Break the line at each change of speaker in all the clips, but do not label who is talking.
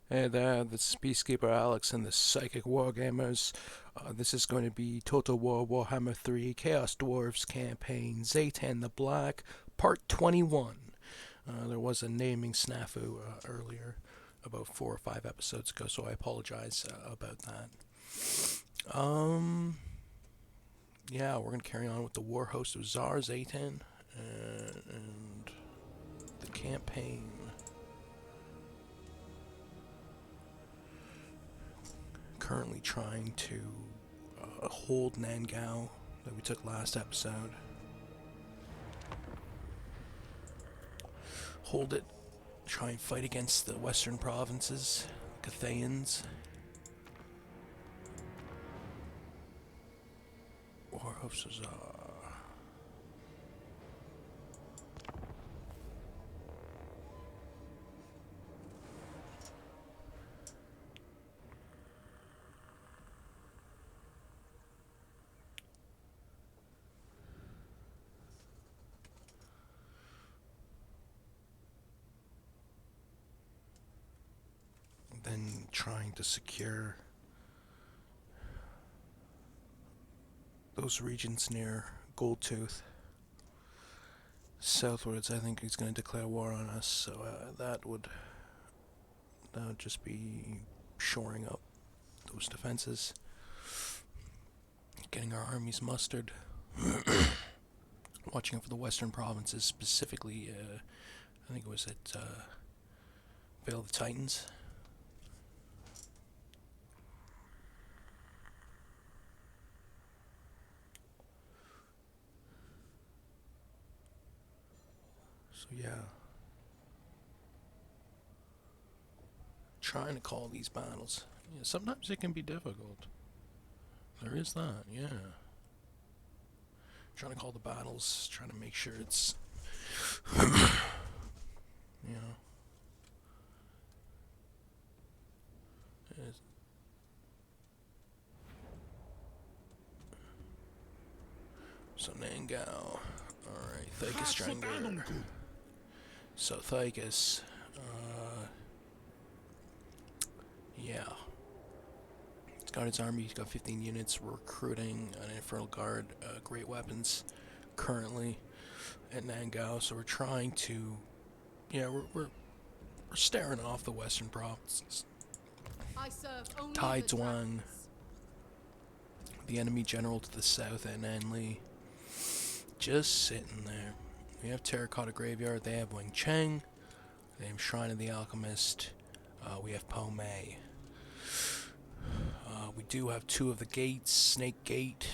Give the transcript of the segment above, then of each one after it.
Hey there, this is Peacekeeperalex and the Psychic Wargamers. This is going to be Total War Warhammer 3 Chaos Dwarves campaign Zhatan the Black, part 21. There was a naming snafu earlier, about 4 or 5 episodes ago, so I apologize about that. Yeah, we're going to carry on with the war host of Tsar Zhatan and the campaign. Currently trying to hold Nangao that we took last episode. Hold it. Try and fight against the western provinces, Cathayans. War hosts of Tsar. Then trying to secure those regions near Goldtooth. Southwards, I think he's going to declare war on us, so that would just be shoring up those defenses, getting our armies mustered, watching for the western provinces, specifically, I think it was at Vale of the Titans. So yeah, trying to call these battles. Yeah, sometimes it can be difficult. There is that, yeah. Trying to call the battles, trying to make sure it's, you know, it's, so Nangao. Alright, Thicus Strangler. So Thicus, yeah. He's got his army, he's got 15 units, we're recruiting an Infernal Guard, great weapons, currently at Nangao, so we're trying to, yeah, we're staring off the western provinces. Tai Zhuang, the enemy general to the south at Nanli, just sitting there. We have Terracotta Graveyard, they have Wing Cheng, they have Shrine of the Alchemist, we have Po Mei. We do have two of the gates, Snake Gate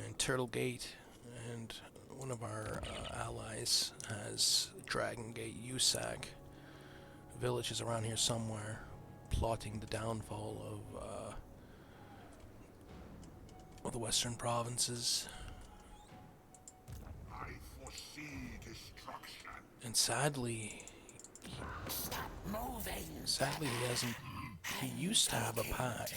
and Turtle Gate, and one of our allies has Dragon Gate Usac. Village is around here somewhere, plotting the downfall of the western provinces.
I foresee destruction.
And sadly, he hasn't. He used to have a pact.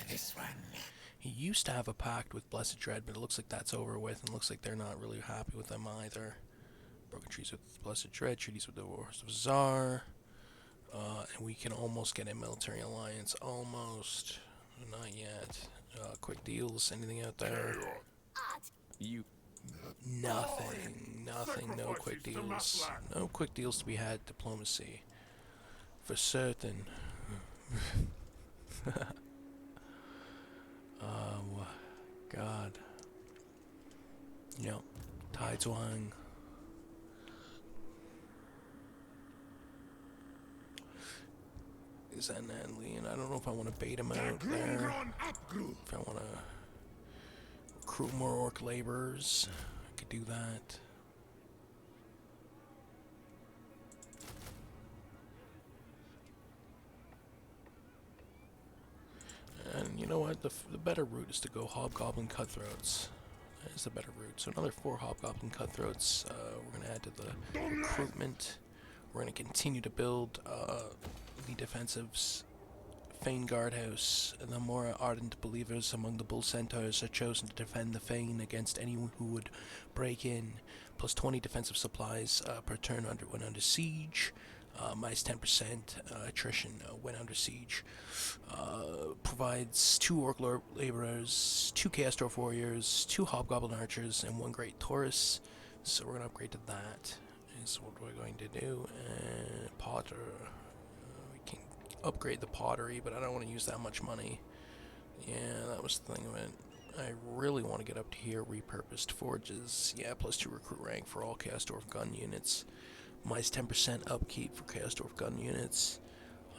He used to have a pact with Blessed Dread, but it looks like that's over with, and looks like they're not really happy with them either. Broken treaties with Blessed Dread, treaties with the Wars of Tsar, and we can almost get a military alliance. Almost. Not yet. Quick deals, anything out there?
You.
Nothing. No quick deals. No quick deals to be had. Diplomacy. For certain. God. Yep. Tai Zhuang. Is that Nanli? And I don't know if I want to bait him out there. If I want to recruit more orc laborers, I could do that. And you know what? The better route is to go Hobgoblin Cutthroats. That is the better route. So another 4 Hobgoblin Cutthroats. We're going to add to the recruitment. We're going to continue to build the defensives. Fane Guardhouse. And the more ardent believers among the Bull Centaurs are chosen to defend the Fane against anyone who would break in. Plus 20 defensive supplies per turn when under siege. minus 10% attrition when under siege. Provides 2 Orc Laborers, 2 Chaos Dwarf Warriors, 2 Hobgoblin Archers, and 1 Great Taurus. So we're going to upgrade to that, is what we're going to do. And Potter. We can upgrade the Pottery, but I don't want to use that much money. Yeah, that was the thing of it. I really want to get up to here. Repurposed Forges. Yeah, plus 2 recruit rank for all Chaos Dwarf gun units. Minus 10% upkeep for Chaos Dwarf gun units.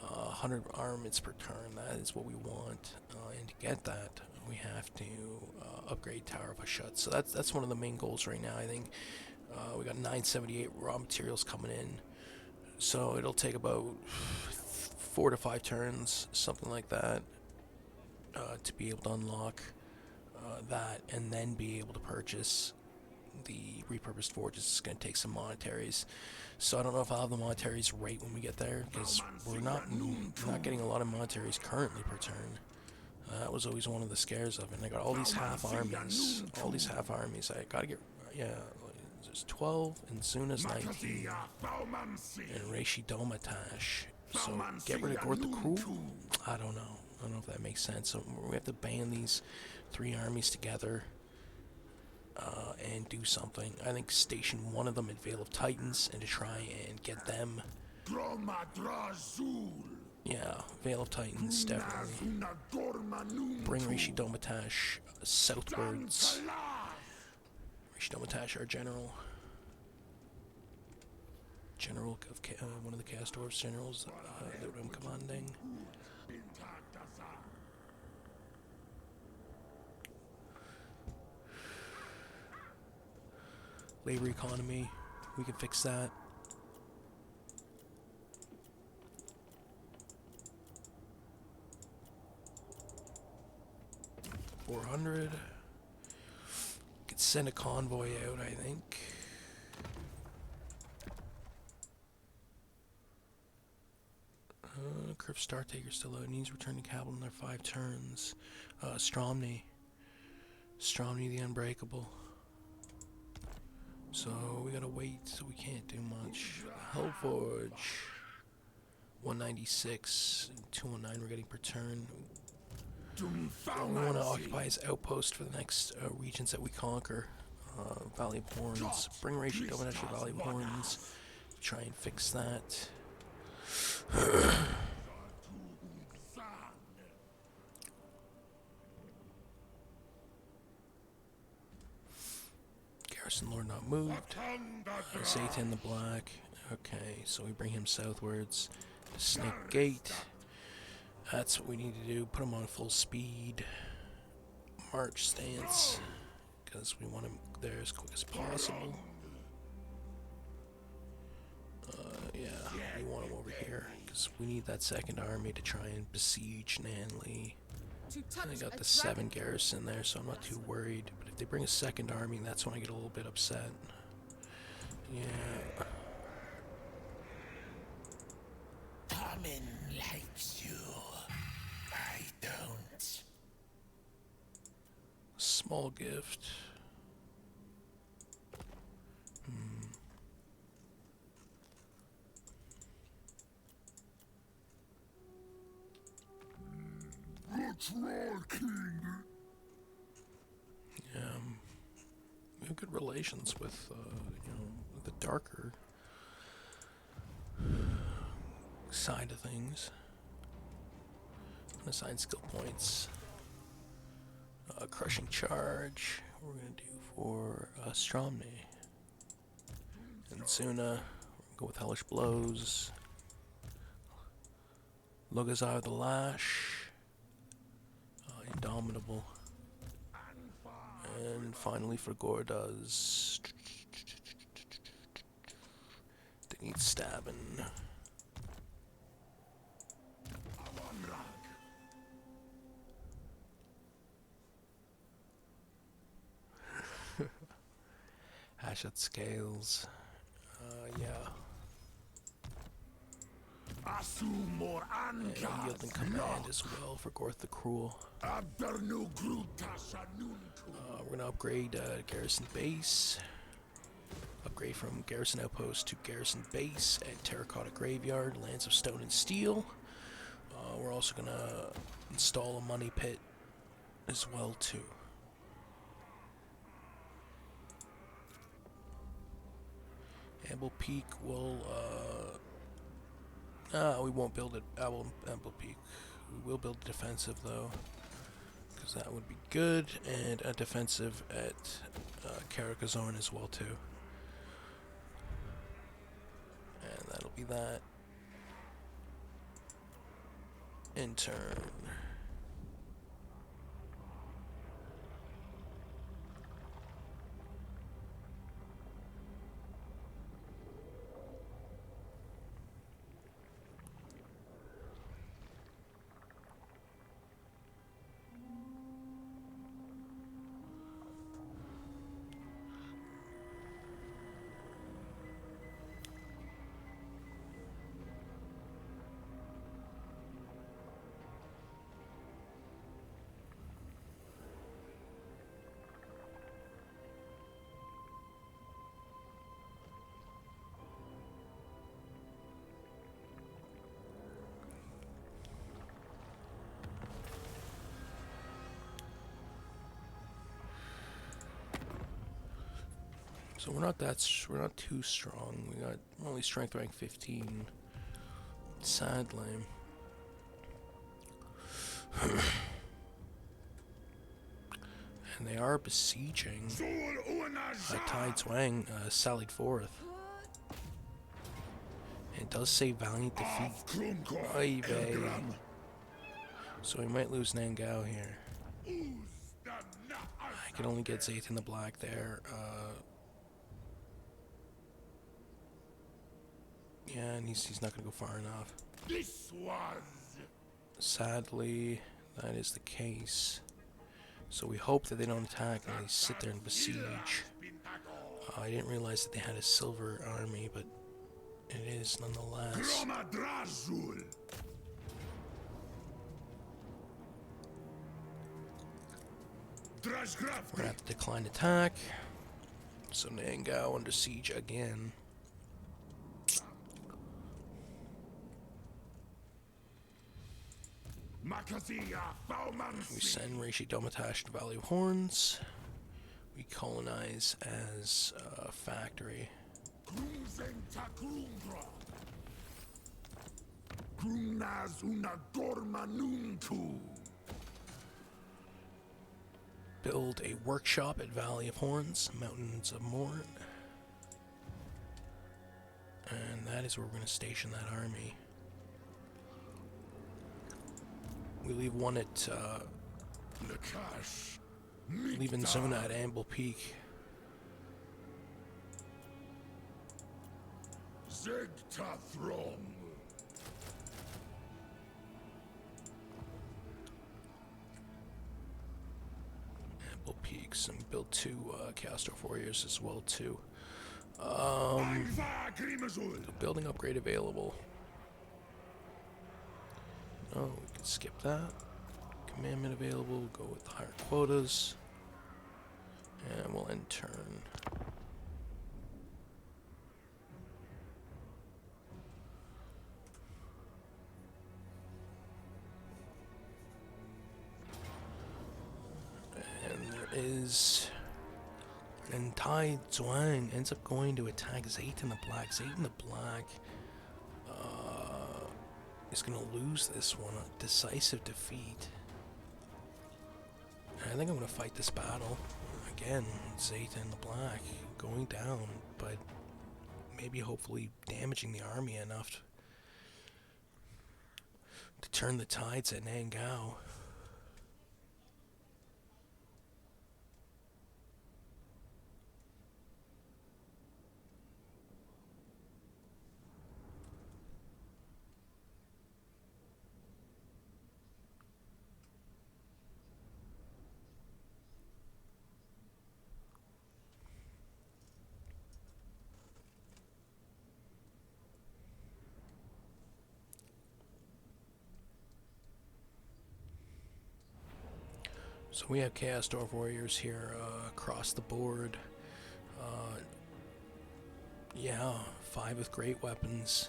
100 armaments per turn. That is what we want. And to get that, we have to upgrade Tower of Hashut. So that's one of the main goals right now, I think. We got 978 raw materials coming in. So it'll take about 4 to 5 turns, something like that, to be able to unlock that and then be able to purchase the repurposed forges. It's going to take some monetaries. So I don't know if I'll have the monetaries right when we get there, because we're not getting a lot of monetaries currently per turn. That was always one of the scares of it. And I got all these half armies. I gotta get, yeah, there's 12, and Zuna's 19, and Reishi Domatash. So get rid of Gorth the Cruel? I don't know. I don't know if that makes sense. So we have to band these 3 armies together and do something. I think station one of them at Vale of Titans and to try and get them. Yeah, Vale of Titans, definitely. Bring Rishi Domatash southwards. Rishi Domatash, our general. General of one of the Chaos Dwarves generals that I'm commanding. Labor economy, we can fix that. $400. Could send a convoy out, I think. Curve Star Taker still out. Needs returning capital in their 5 turns. Stromny the Unbreakable. So we gotta wait, so we can't do much. Hellforge, 196, 209 we're getting per turn. We want to occupy his outpost for the next regions that we conquer. Valley of Horns. Bring Reishi Domatash to Valley of Horns. Try and fix that. Garrison Lord not moved. Zhatan the Black. Okay, so we bring him southwards to Snake Gate. That's what we need to do. Put him on full speed. March stance. Because we want him there as quick as possible. Yeah, we want him over here. Because we need that second army to try and besiege Nanli. I got the 7 garrison there, so I'm not too worried. But if they bring a second army, that's when I get a little bit upset. Yeah.
Common likes you. I don't.
Small gift.
Troll King.
Yeah, we have good relations with, the darker side of things. Assign skill points. Crushing Charge. We're gonna do for Stromny. And Zuna. We're gonna go with Hellish Blows. Logazar the Lash. Indomitable. And finally for Gordas, they need stabbing. Hashat Scales. Yeah. And Yielding Command as well for Gorth the Cruel. We're gonna upgrade Garrison Base. upgrade from Garrison Outpost to Garrison Base at Terracotta Graveyard, Lands of Stone and Steel. We're also going to install a money pit as well too. Amble Peak will, we won't build it, Amble Peak. We will build a defensive though, because that would be good, and a defensive at Carcassonne as well too. And that'll be that. In turn. So we're not too strong. We're only strength rank 15. Sadly. And they are besieging. Tai Zwang sallied forth. And it does say valiant defeat. Oy vey. So we might lose Nangao here. I can only get Zhatan the Black there. Yeah, and he's not going to go far enough. Sadly, that is the case. So we hope that they don't attack and they sit there and besiege. I didn't realize that they had a silver army, but it is nonetheless. We're going to have to decline attack. So Nangao under siege again. We send Reishi Domatash to Valley of Horns. We colonize as a factory. Build a workshop at Valley of Horns, Mountains of Morn. And that is where we're going to station that army. We leave one at, leaving Zona at Amble Peak. Amble Peaks, and build 2 Chaos Dwarf Warriors as well too. Building upgrade available. Oh, we can skip that. Commandment available, go with the higher quotas. And we'll end turn. And there is... And Tai Zhuang ends up going to attack Zhatan the Black. Zhatan the Black is going to lose this one. A decisive defeat. And I think I'm going to fight this battle. Again, Zhatan the Black going down, but maybe hopefully damaging the army enough to turn the tides at Nangao. So we have Chaos Dwarf Warriors here across the board. Yeah, 5 with great weapons.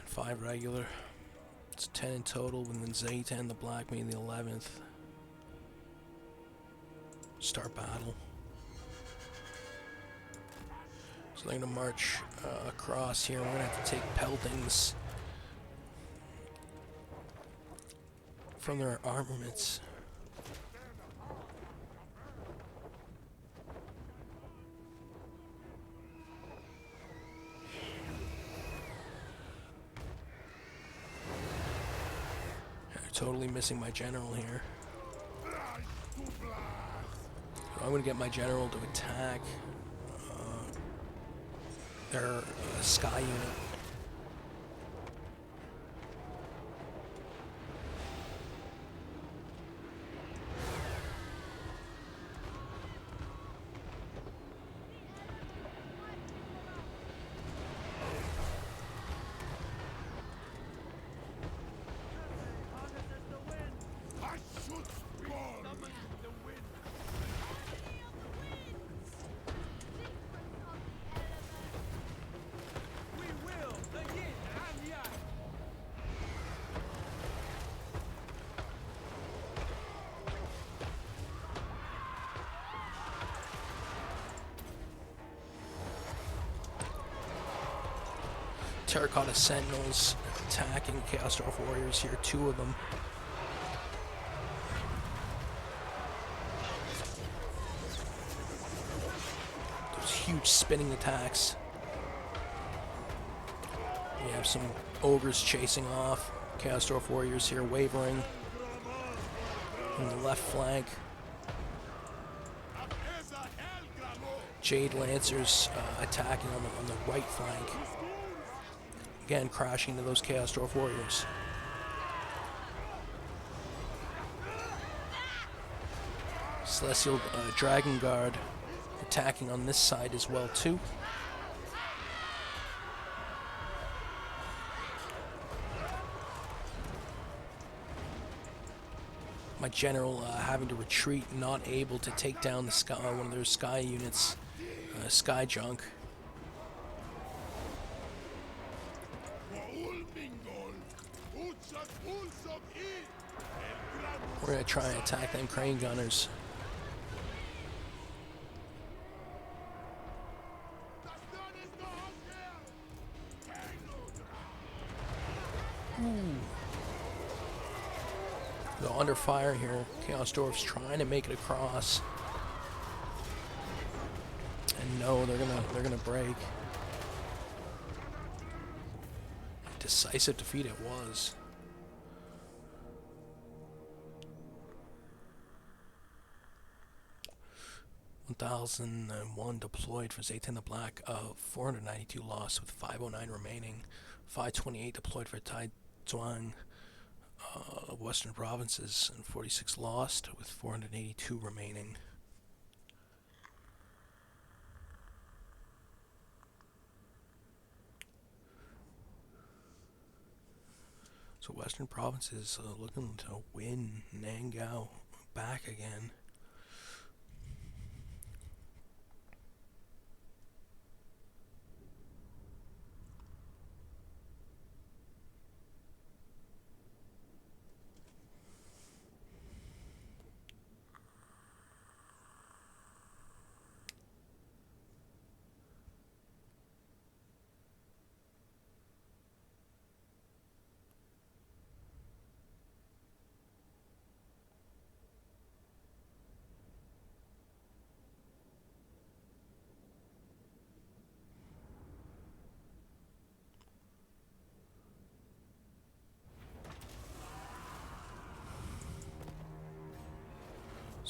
5 regular. It's 10 in total, and then Zhatan the Black being the 11th. Start battle. So they're going to march across here. We're going to have to take peltings from their armaments. Totally missing my general here. I'm going to get my general to attack their sky unit. Terracotta Sentinels attacking Chaos Dwarf Warriors here, 2 of them. Those huge spinning attacks. We have some ogres chasing off. Chaos Dwarf Warriors here wavering on the left flank. Jade Lancers attacking on the right flank. Again, crashing into those Chaos Dwarf Warriors. Celestial Dragon Guard attacking on this side as well too. My general having to retreat, not able to take down the sky, one of their sky units, Sky Junk. We're going to try and attack them crane gunners. They're under fire here. Chaos Dwarfs trying to make it across. And no, they're gonna break. Decisive defeat it was. $1,001 deployed for Zhatan the Black, 492 lost with 509 remaining, 528 deployed for Taizuan, Western Provinces, and 46 lost with 482 remaining. So Western Provinces looking to win Nangao back again.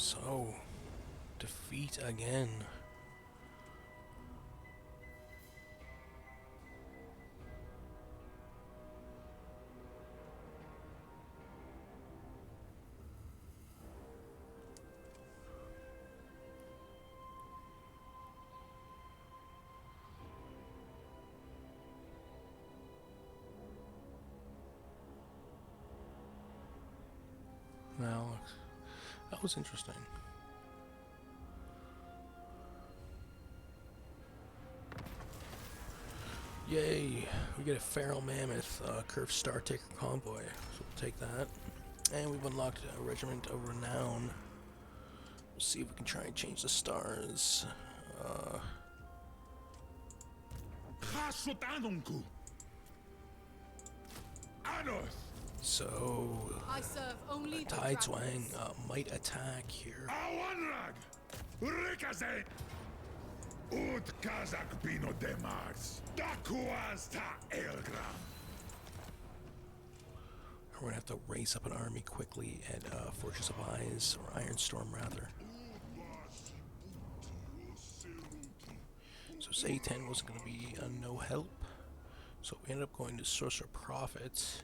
So, defeat again. Now, that was interesting. Yay! We get a feral mammoth, curved star taker convoy. So we'll take that. And we've unlocked a regiment of renown. We'll see if we can try and change the stars. So,
I serve only the
Tideswang might attack here.
Ut Kazak Bino de Mars, Dakuaz ta Elgram.
We're gonna have to raise up an army quickly at Fortress of Eyes, or Ironstorm rather. So Zhatan wasn't gonna be no help. So we ended up going to Sorcerer Prophet,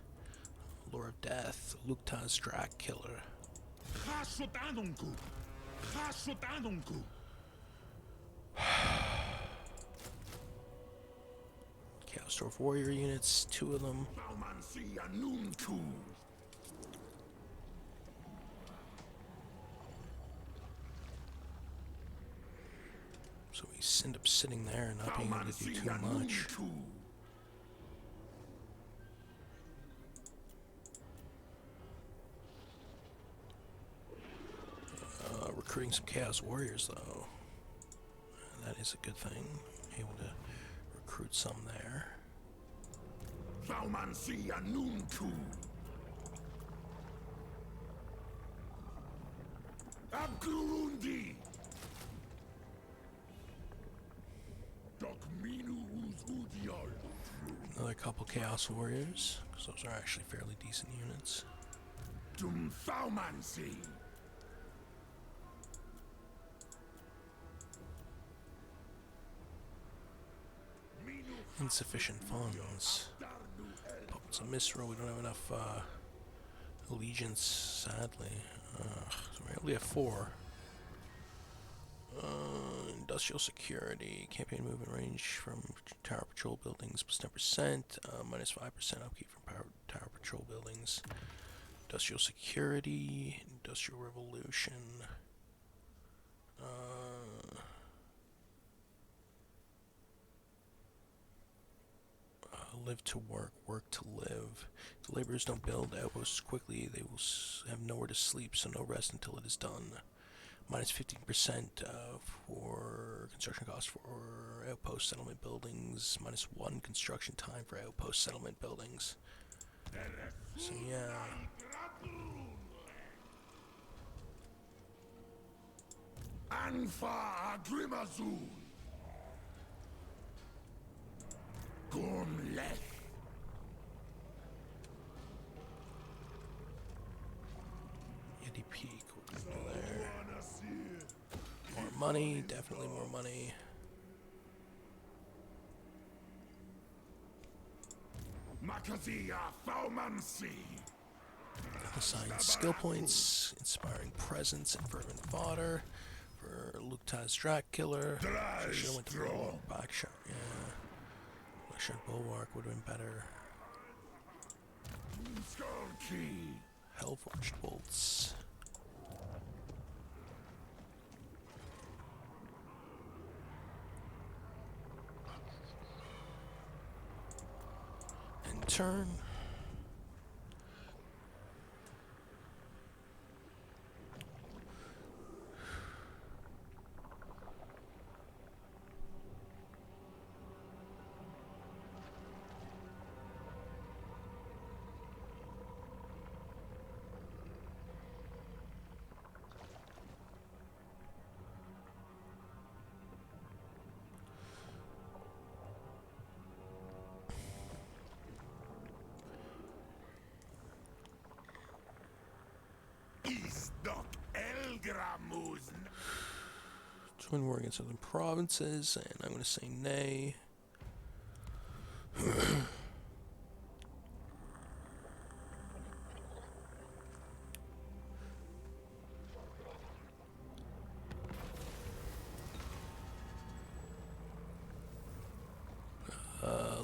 Lord of Death, Luktaz Drak Killer. Chaos Dwarf Warrior units, 2 of them. So we end up sitting there and not being able to do too much. Recruiting some Chaos Warriors though. That is a good thing. Able to recruit some there. Another couple Chaos Warriors, because those are actually fairly decent units. Insufficient funds. Puppets of Misro, we don't have enough allegiance, sadly. So we only have 4. Industrial security, campaign movement range from tower patrol buildings plus 10%, minus 5% upkeep from tower patrol buildings. Industrial security, industrial revolution. Live to work, work to live. If the laborers don't build outposts quickly, they will have nowhere to sleep, so no rest until it is done. Minus 15% for construction costs for outpost settlement buildings. Minus 1 construction time for outpost settlement buildings. So yeah.
Anfa Agrimazul. Gomleth.
Yeti Peak, what can we do there? More money, definitely more money.
Makazia Faumansi.
Assign skill points, inspiring presence, and fervent fodder for Luktaz Drak Killer. Should have went to Bulwark, Backshot, yeah. Backshot Bulwark would have been better. Hellforged bolts. And turn. Join war against other provinces, and I'm going to say nay.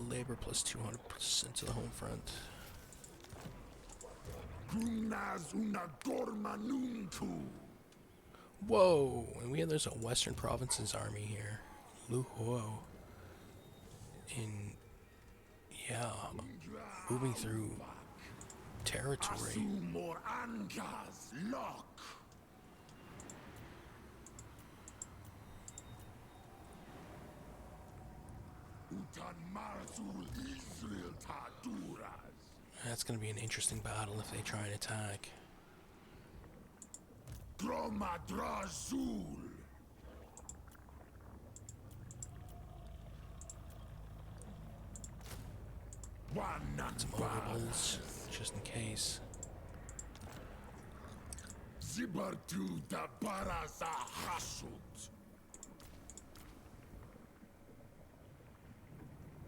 Labor plus 200% to the home front. Whoa! And there's a Western Provinces army here. Luhuo. In Yeah, moving through territory.
Asumor Angas Lock. Utan Marzul Israel Taduras.
That's going to be an interesting battle if they try and attack.
Gromadrazul.
Some overballs, just in case.
Zibartu da Baraza Hasut.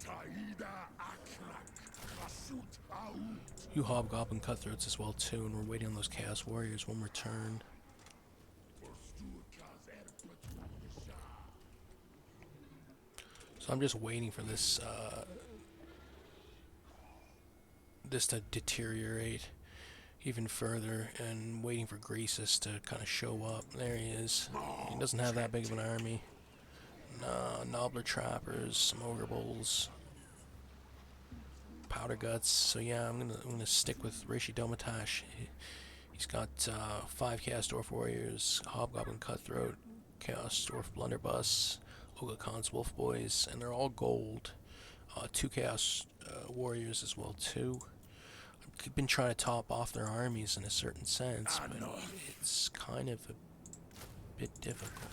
Taida Akrak Hasut Out.
You Hobgoblin Cutthroats as well too, and we're waiting on those Chaos Warriors one more turn. So I'm just waiting for this this to deteriorate even further, and waiting for Greasus to kind of show up. There he is. He doesn't have that big of an army. Nobbler Trappers, some Ogre Bulls, Powder Guts. So yeah, I'm gonna stick with Rishi Domatash. He's got 5 Chaos Dwarf Warriors, Hobgoblin Cutthroat, Chaos Dwarf Blunderbuss, Ogre Khans Wolf Boys, and they're all gold. 2 Chaos Warriors as well too. I've been trying to top off their armies in a certain sense, but it's kind of a bit difficult.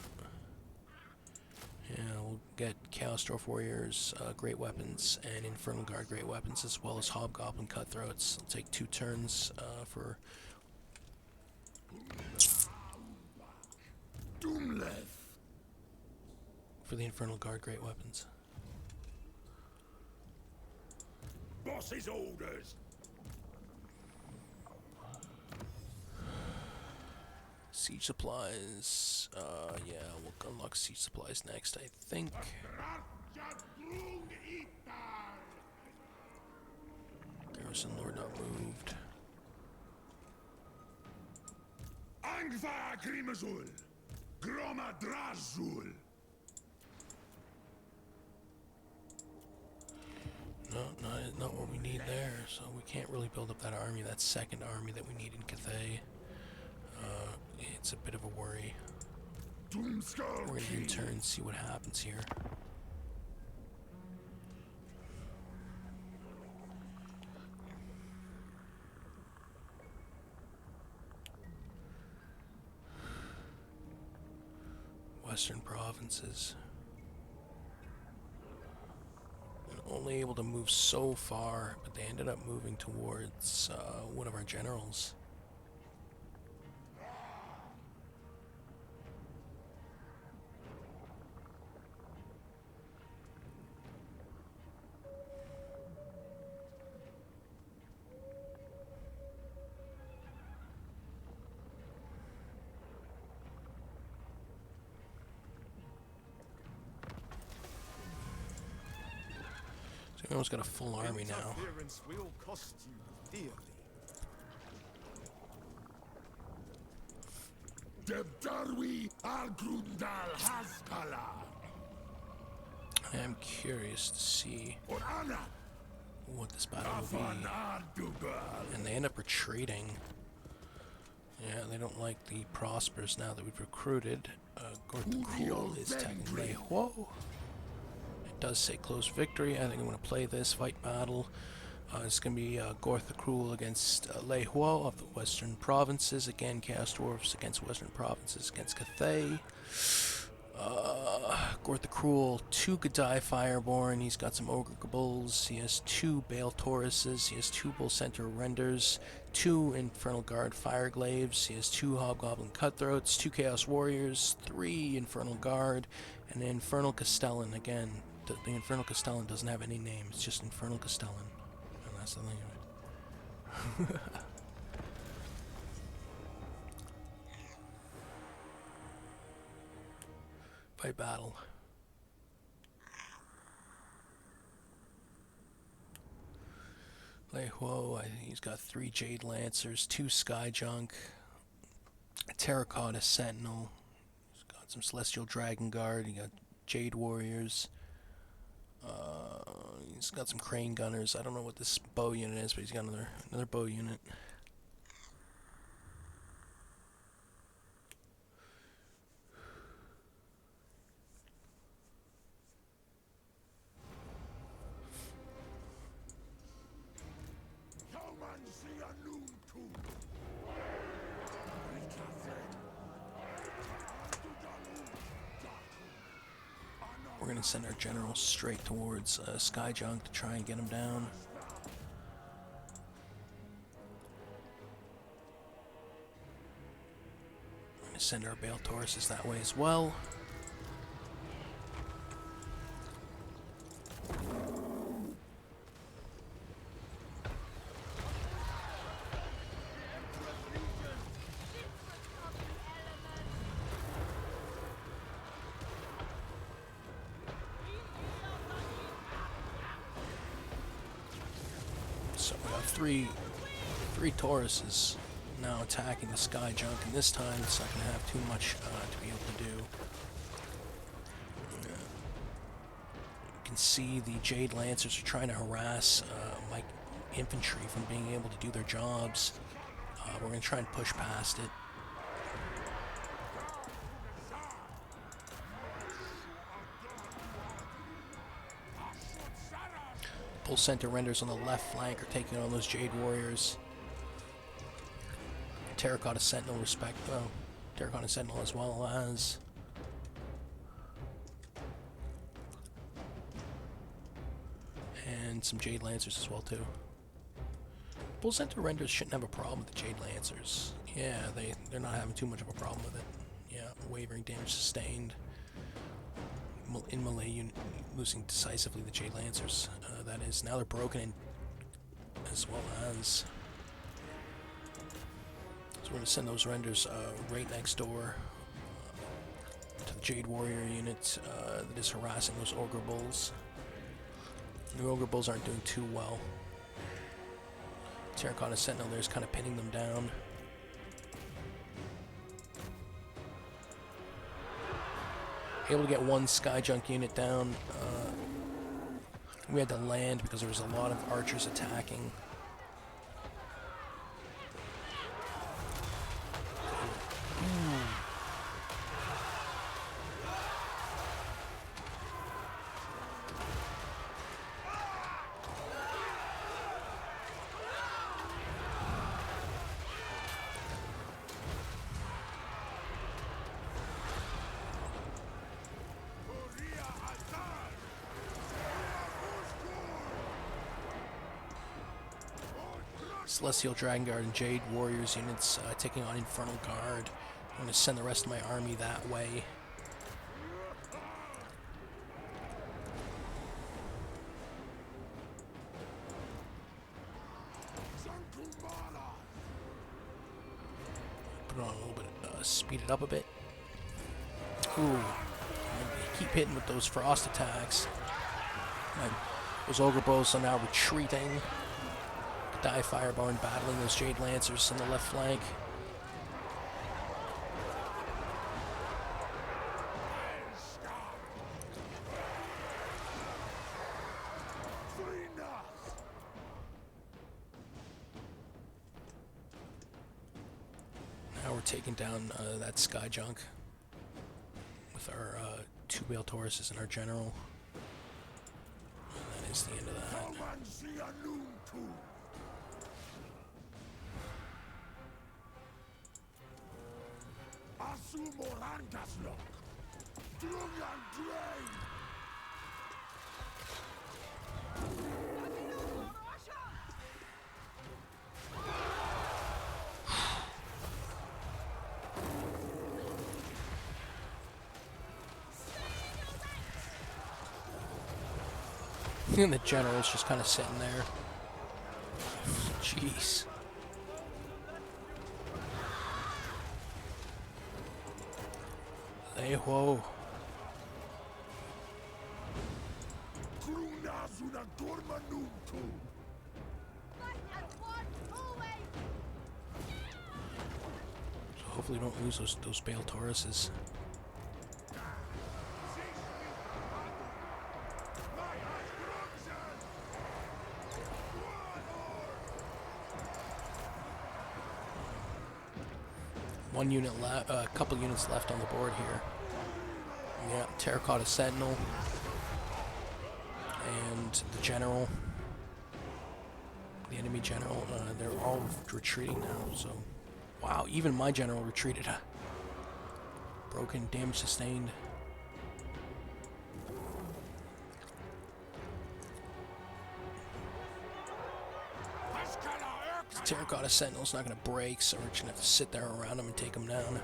Yeah, we'll get Chaos Dwarf Warriors, Great Weapons, and Infernal Guard Great Weapons, as well as Hobgoblin Cutthroats. It'll take 2 turns for the Infernal Guard Great Weapons.
Boss's orders.
Siege Supplies, yeah, we'll unlock Siege Supplies next, I think. Garrison Lord not moved.
Angva Grimazul. Gromadrazul.
No, not what we need there, so we can't really build up that army, that second army that we need in Cathay. It's a bit of a worry. We're going to in turn see what happens here. Western provinces. Only able to move so far, but they ended up moving towards one of our generals. We almost got a full army now.
Interference will cost you dearly.
Debdarwi Algrundal Haskala.
I am curious to see what this battle will be. And they end up retreating. Yeah, they don't like the Prospers now that we've recruited. Gorth the Cruel is technically... Whoa! Does say close victory. I think I'm going to play this fight battle. It's going to be Gorth the Cruel against Lei Huo of the Western Provinces. Again, Chaos Dwarfs against Western Provinces against Cathay. Gorth the Cruel, 2 Gadai Fireborn. He's got some Ogre Bulls. He has 2 Bale Tauruses. He has 2 Bull Center Renders. 2 Infernal Guard Fireglaves. He has 2 Hobgoblin Cutthroats. 2 Chaos Warriors. 3 Infernal Guard. And an Infernal Castellan again. The Infernal Castellan doesn't have any name, it's just Infernal Castellan. And that's the thing of it. Fight battle. Lei Huo, I think he's got 3 Jade Lancers, 2 Sky Junk, a Terracotta Sentinel, he's got some Celestial Dragon Guard, he got Jade Warriors. He's got some crane gunners. I don't know what this bow unit is, but he's got another bow unit. We're going to send our general straight towards Skyjunk to try and get him down. We're going to send our Bale Tauruses that way as well. So we have three Tauruses now attacking the Skyjunk, and this time it's not going to have too much to be able to do. You can see the Jade Lancers are trying to harass my infantry from being able to do their jobs. We're going to try and push past it. Full center renders on the left flank are taking on those Jade Warriors. Terracotta Sentinel Terracotta Sentinel as well as and some Jade Lancers as well too. Full center renders shouldn't have a problem with the Jade Lancers. Yeah, they're not having too much of a problem with it. Yeah, wavering damage sustained. In melee, losing decisively the Jade Lancers. That is, now they're broken in as well as. So we're going to send those renders right next door to the Jade Warrior unit that is harassing those Ogre Bulls. The Ogre Bulls aren't doing too well. Terracotta Sentinel there is kind of pinning them down. Able to get one Skyjunk unit down. We had to land because there was a lot of archers attacking. Celestial Dragon Guard and Jade Warriors units taking on Infernal Guard. I'm going to send the rest of my army that way. Put it on a little bit, speed it up a bit. Ooh, keep hitting with those frost attacks. And those Ogre Bulls are now retreating. Die Fireborn battling those Jade Lancers on the left flank. Now we're taking down that Skyjunk with our 2 Bale Tauruses and our general. And that is the end of that. And the general's just kind of sitting there. Jeez. Hey, whoa. So hopefully we don't lose those Bale Tauruses. One unit left, a couple units left on the board here. Yeah, Terracotta Sentinel and the General. The enemy General, they're all retreating now, so... Wow, even my General retreated. Broken, damage sustained. This Terracotta Sentinel's not going to break, so we're just going to have to sit there around him and take him down.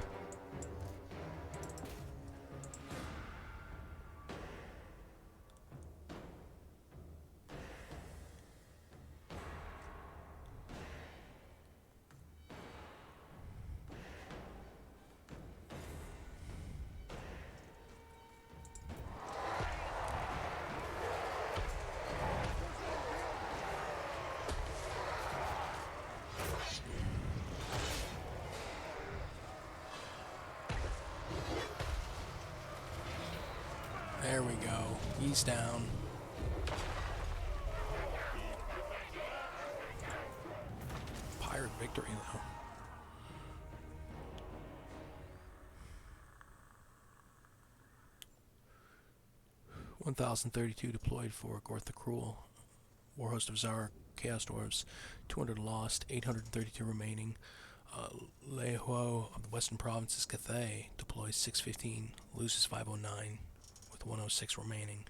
There we go. He's down. Pirate victory, though. $1,032 deployed for Gorth the Cruel. Warhost of Zara, Chaos Dwarves. 200 lost, 832 remaining. Lehuo of the Western Provinces, Cathay, deploys 615, loses 509. 106 remaining.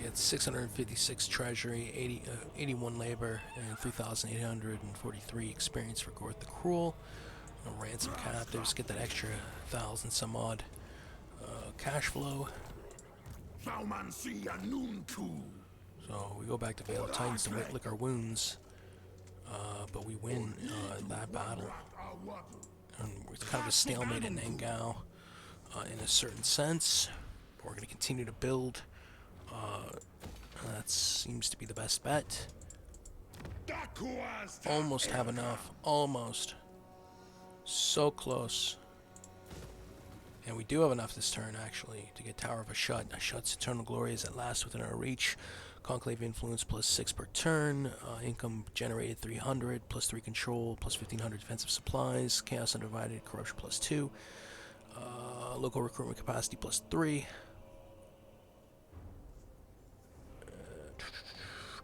It's 656 treasury, 81 labor, and 3,843 experience for Gorth the Cruel. Ransom captives, get that extra 1,000 some odd cash flow. So we go back to Vale of Titans to lick our wounds, but we win that battle. And it's kind of a stalemate in Nangao in a certain sense. We're going to continue to build. That seems to be the best bet. Almost have enough. Almost. So close. And we do have enough this turn, actually, to get Tower of Ashut. Ashut's eternal glory is at last within our reach. Conclave influence plus 6 per turn. Income generated 300, plus 3 control, plus 1,500 defensive supplies. Chaos undivided, corruption plus 2. Local recruitment capacity plus 3.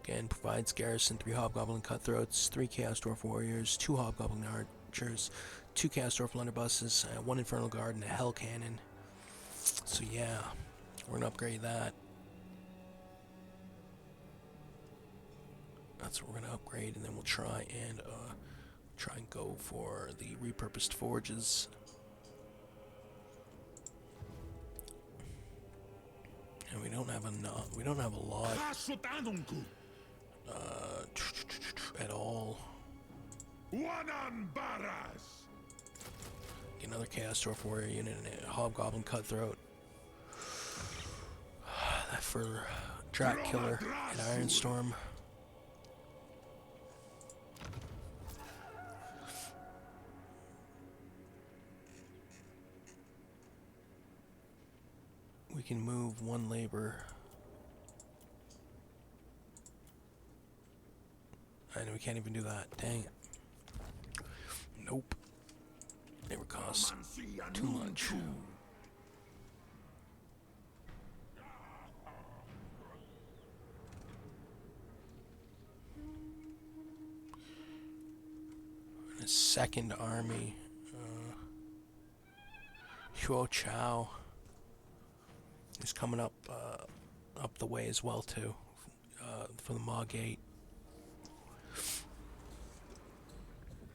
Again, provides garrison, 3 Hobgoblin Cutthroats, 3 Chaos Dwarf Warriors, 2 Hobgoblin Archers, 2 Chaos Dwarf Blunderbusses, 1 Infernal Guard, and a Hell Cannon. So yeah, we're going to upgrade that. That's what we're going to upgrade, and then we'll try and go for the repurposed forges. And we don't have enough. We don't have a lot at all. Another Chaos Dwarf Warrior unit and a Hobgoblin Cutthroat. That for Drak Killer and Ironstorm. We can move 1 labor. I know we can't even do that. Dang it. Nope. Labor costs too much. A second army. Huo Chao is coming up up the way as well too, for the Maw Gate.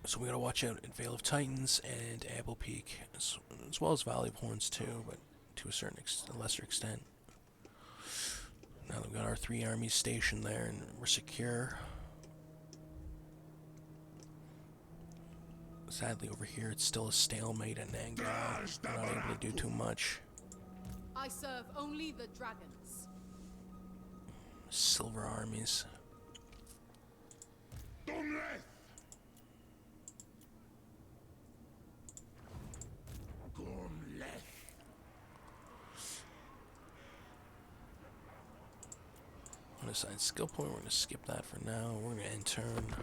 So we gotta watch out at Vale of Titans and Apple Peak, as well as Valley of Horns too, but to a lesser extent. Now that we've got our 3 armies stationed there and we're secure. Sadly, over here it's still a stalemate at Nangao. We're not able to do too much.
I serve only the dragons.
Silver armies. Unassigned skill point, we're going to skip that for now. We're going to end turn.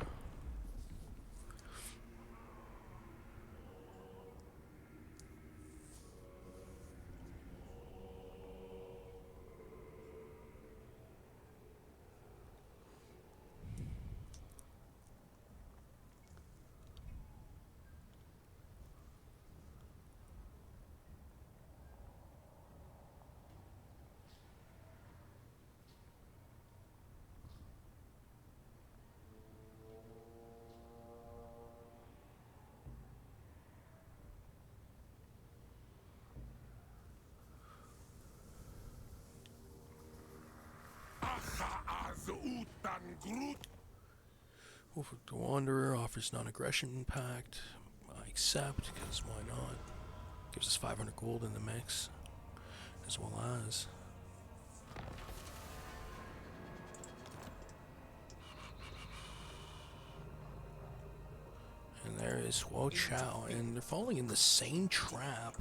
The Wanderer offers non-aggression pact. I accept, because why not? Gives us 500 gold in the mix, as well as... And there is Huo Chao, and they're falling in the same trap,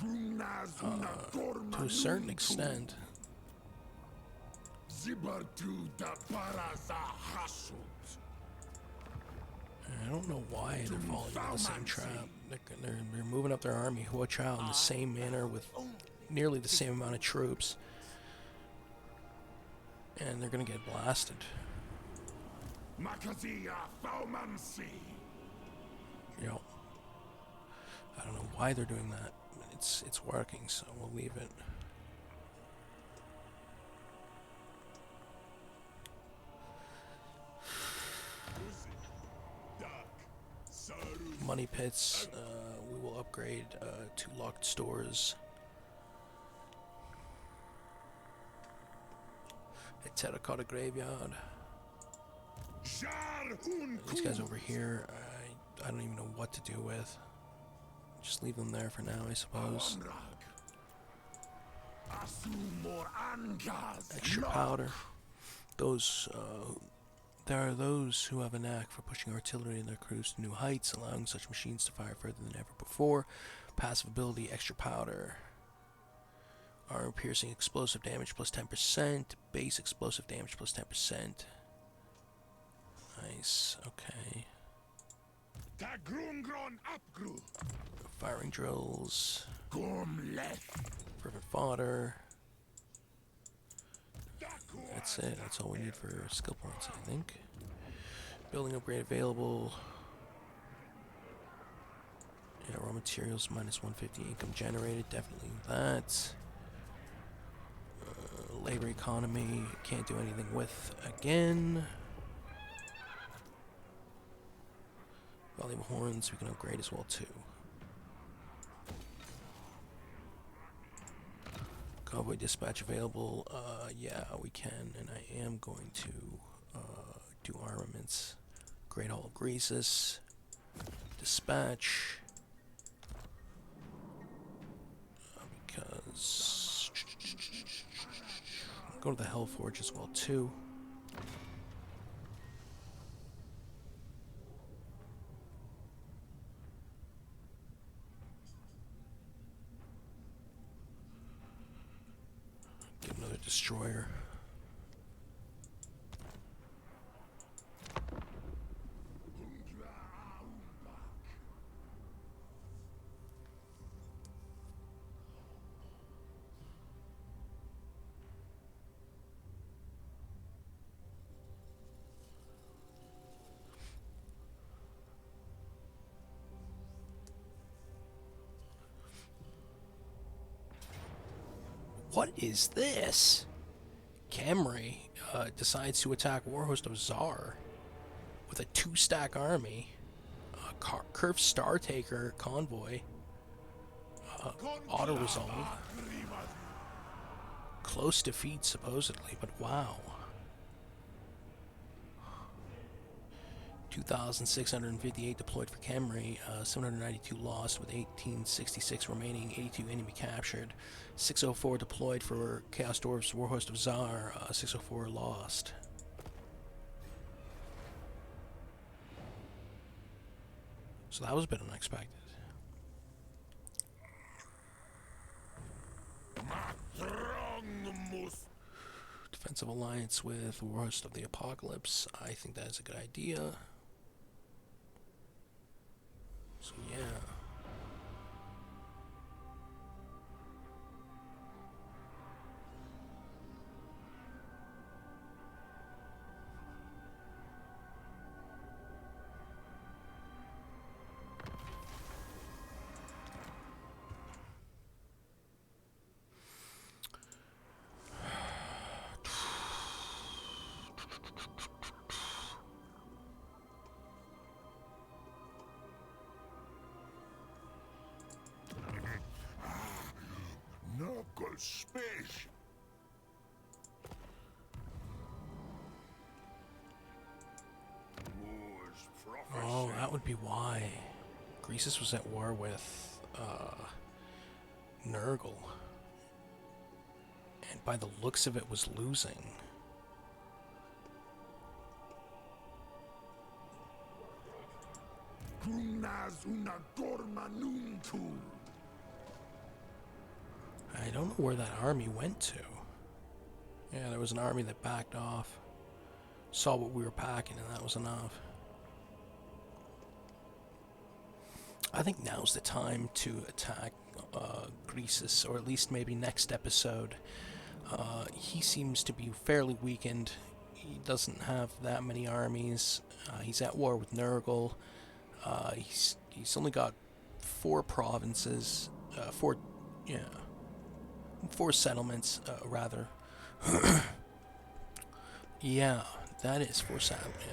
to a certain extent. I don't know why they're falling into the same trap. They're moving up their army, Huo Chao, in the same manner with nearly the same amount of troops. And they're gonna get blasted. Yo. I don't know why they're doing that. It's working, so we'll leave it. Money pits, we will upgrade to locked stores. A terracotta graveyard. These guys over here, I don't even know what to do with. Just leave them there for now, I suppose. Extra powder. There are those who have a knack for pushing artillery and their crews to new heights, allowing such machines to fire further than ever before. Passive ability, extra powder. Armor piercing explosive damage plus 10%. Base explosive damage plus 10%. Nice, okay. Firing drills. Fervent fodder. That's it. That's all we need for skill points, I think. Building upgrade available. Yeah, raw materials minus 150 income generated. Definitely that. Labor economy. Can't do anything with again. Valley of Horns we can upgrade as well too. Convoy dispatch available. Yeah, we can, and I am going to do armaments. Great Hall of Greasus. Dispatch. Because... Go to the Hellforge as well too. Get another destroyer. What is this? Camry decides to attack Warhost of Tsar with a 2-stack army, Curved Star Taker convoy, auto resolve, close defeat supposedly, but wow. 2,658 deployed for Camry, 792 lost with 1866 remaining, 82 enemy captured, 604 deployed for Chaos Dwarves Warhost of Tsar, 604 lost. So that was a bit unexpected. Defensive alliance with Warhost of the Apocalypse. I think that is a good idea. So yeah.
Knuckle space.
Oh, that would be why. Greasus was at war with Nurgle. And by the looks of it was losing. I don't know where that army went to. Yeah, there was an army that backed off. Saw what we were packing and that was enough. I think now's the time to attack Greasus, or at least maybe next episode. He seems to be fairly weakened. He doesn't have that many armies. He's at war with Nurgle. He's only got 4 provinces, 4 settlements, rather. Yeah, that is 4 settlements.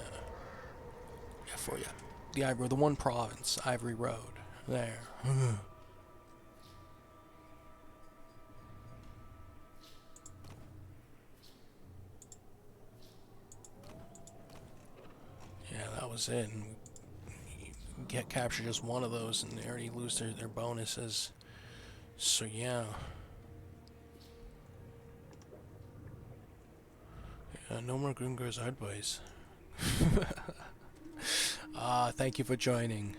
Yeah, the one province, Ivory Road. There. Yeah, that was it. And get capture just one of those and they already lose their bonuses. So yeah. No more Grimgar's advice. Thank you for joining.